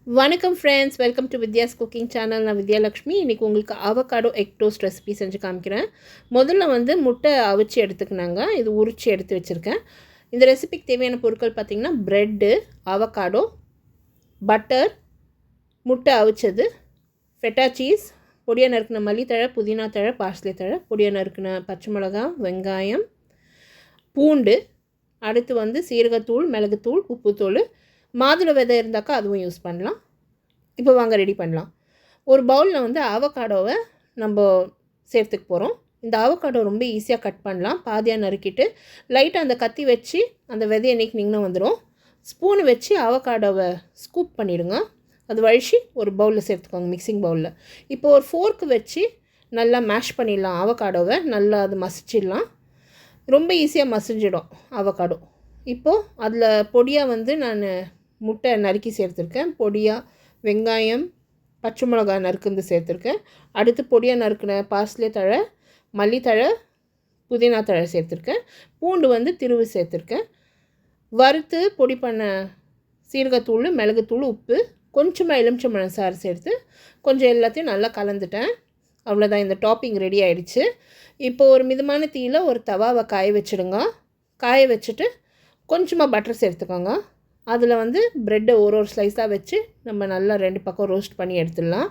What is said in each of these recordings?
வணக்கம் friends, welcome to Vidya's cooking channel. நான் வித்யாலக்ஷ்மி. இன்றைக்கி உங்களுக்கு அவகாடோ எக் டோஸ்ட் ரெசிபி செஞ்சு காமிக்கிறேன். முதல்ல முட்டை அவிச்சு எடுத்துக்கினாங்க. இது உரிச்சு எடுத்து வச்சுருக்கேன். இந்த ரெசிபிக்கு தேவையான பொருட்கள் பார்த்திங்கன்னா ப்ரெட்டு, அவகாடோ, பட்டர், முட்டை அவிச்சது, ஃபெட்டா சீஸ், பொடியாக நறுக்கின மல்லித்தழை, புதினா தழை, பார்ஸ்லி தழை, பொடியாக நறுக்கின பச்சை மிளகா, வெங்காயம், பூண்டு, அடுத்து சீரகத்தூள், மிளகுத்தூள், உப்புத்தூள், மாதுளை விதை இருந்தாக்கா அதுவும் யூஸ் பண்ணலாம். இப்போ வாங்க ரெடி பண்ணலாம். ஒரு பவுலில் அவகாடோவை நம்ம சேர்த்துக்க போகிறோம். இந்த அவகாடோ ரொம்ப ஈஸியாக கட் பண்ணலாம். பாதியாக நறுக்கிட்டு லைட்டாக அந்த கத்தி வச்சு அந்த விதையை நீக்கினிங்கன்னா வந்துடும். ஸ்பூன் வச்சு அவகாடோவை ஸ்கூப் பண்ணிவிடுங்க. அது வழித்து ஒரு பவுலில் சேர்த்துக்கோங்க, மிக்சிங் பவுலில். இப்போ ஒரு ஃபோர்க்கு வச்சு நல்லா மேஷ் பண்ணிடலாம். அவகாடோவை நல்லா அது மசிச்சிடலாம். ரொம்ப ஈஸியாக மசிஞ்சிடும் அவகாடோ. இப்போது அதில் பொடியாக நான் முட்டை நறுக்கி சேர்த்துருக்கேன். பொடியாக வெங்காயம், பச்சை மிளகா நறுக்குந்து சேர்த்துருக்கேன். அடுத்து பொடியாக நறுக்கின பார்ஸ்லி தழை, மல்லித்தழை, புதினா தழை சேர்த்துருக்கேன். பூண்டு திருவி சேர்த்துருக்கேன். வறுத்து பொடி பண்ண சீரகத்தூள், மிளகுத்தூள், உப்பு, கொஞ்சமாக எலுமிச்சம்பழம் சாறு சேர்த்து கொஞ்சம் எல்லாத்தையும் நல்லா கலந்துட்டேன். அவ்வளோதான், இந்த டாப்பிங் ரெடி ஆகிடுச்சு. இப்போது ஒரு மிதமான தீயில் ஒரு தவாவை காய வச்சுடுங்க. காய வச்சுட்டு கொஞ்சமாக பட்டர் சேர்த்துக்கோங்க. அதில் ப்ரெட்டை ஒரு ஸ்லைஸாக வச்சு நம்ம நல்லா 2 பக்கம் ரோஸ்ட் பண்ணி எடுத்துடலாம்.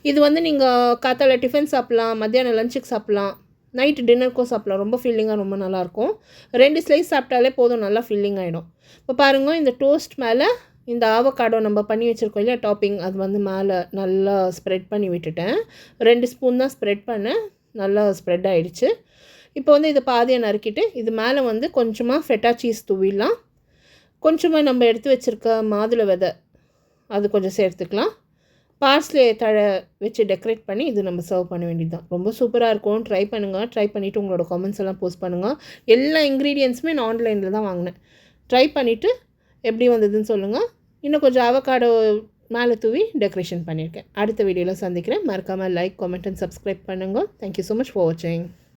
இது நீங்கள் காத்தால டிஃபன் சாப்பிட்லாம், மத்தியானம் லஞ்சுக்கு சாப்பிட்லாம், நைட்டு டின்னருக்கும் சாப்பிட்லாம். ரொம்ப ஃபில்லிங்காக ரொம்ப நல்லாயிருக்கும். 2 ஸ்லைஸ் சாப்பிட்டாலே போதும், நல்லா ஃபில்லிங் ஆகிடும். இப்போ பாருங்கள், இந்த டோஸ்ட் மேலே இந்த ஆவக்காடோ நம்ம பண்ணி வச்சுருக்கோம் இல்லையா டாப்பிங், அது மேலே நல்லா ஸ்ப்ரெட் பண்ணி விட்டுட்டேன். 2 ஸ்பூன் தான் ஸ்ப்ரெட் பண்ணேன். நல்லா ஸ்ப்ரெட் ஆகிடுச்சு. இப்போ இதை பாதியாக நறுக்கிட்டு இது மேலே கொஞ்சமாக ஃபெட்டா சீஸ் தூவிடலாம். கொஞ்சமாக நம்ம எடுத்து வச்சுருக்க மாதுளை விதை அது கொஞ்சம் சேர்த்துக்கலாம். பார்ஸ்லி தழை வச்சு டெக்கரேட் பண்ணி இது நம்ம சர்வ் பண்ண வேண்டியது தான். ரொம்ப சூப்பராக இருக்கும். ட்ரை பண்ணுங்கள். ட்ரை பண்ணிவிட்டு உங்களோட கமெண்ட்ஸ் எல்லாம் போஸ்ட் பண்ணுங்கள். எல்லா இன்க்ரீடியன்ஸுமே நான் ஆன்லைனில் தான் வாங்கினேன். ட்ரை பண்ணிவிட்டு எப்படி வந்ததுன்னு சொல்லுங்கள். இன்னும் கொஞ்சம் அவகாடோ மேலே தூவி டெக்கரேஷன் பண்ணியிருக்கேன். அடுத்த வீடியோவில் சந்திக்கிறேன். மறக்காமல் லைக், கமெண்ட் அண்ட் சப்ஸ்கிரைப் பண்ணுங்கள். தேங்க்யூ ஸோ மச் ஃபார் வாட்சிங்.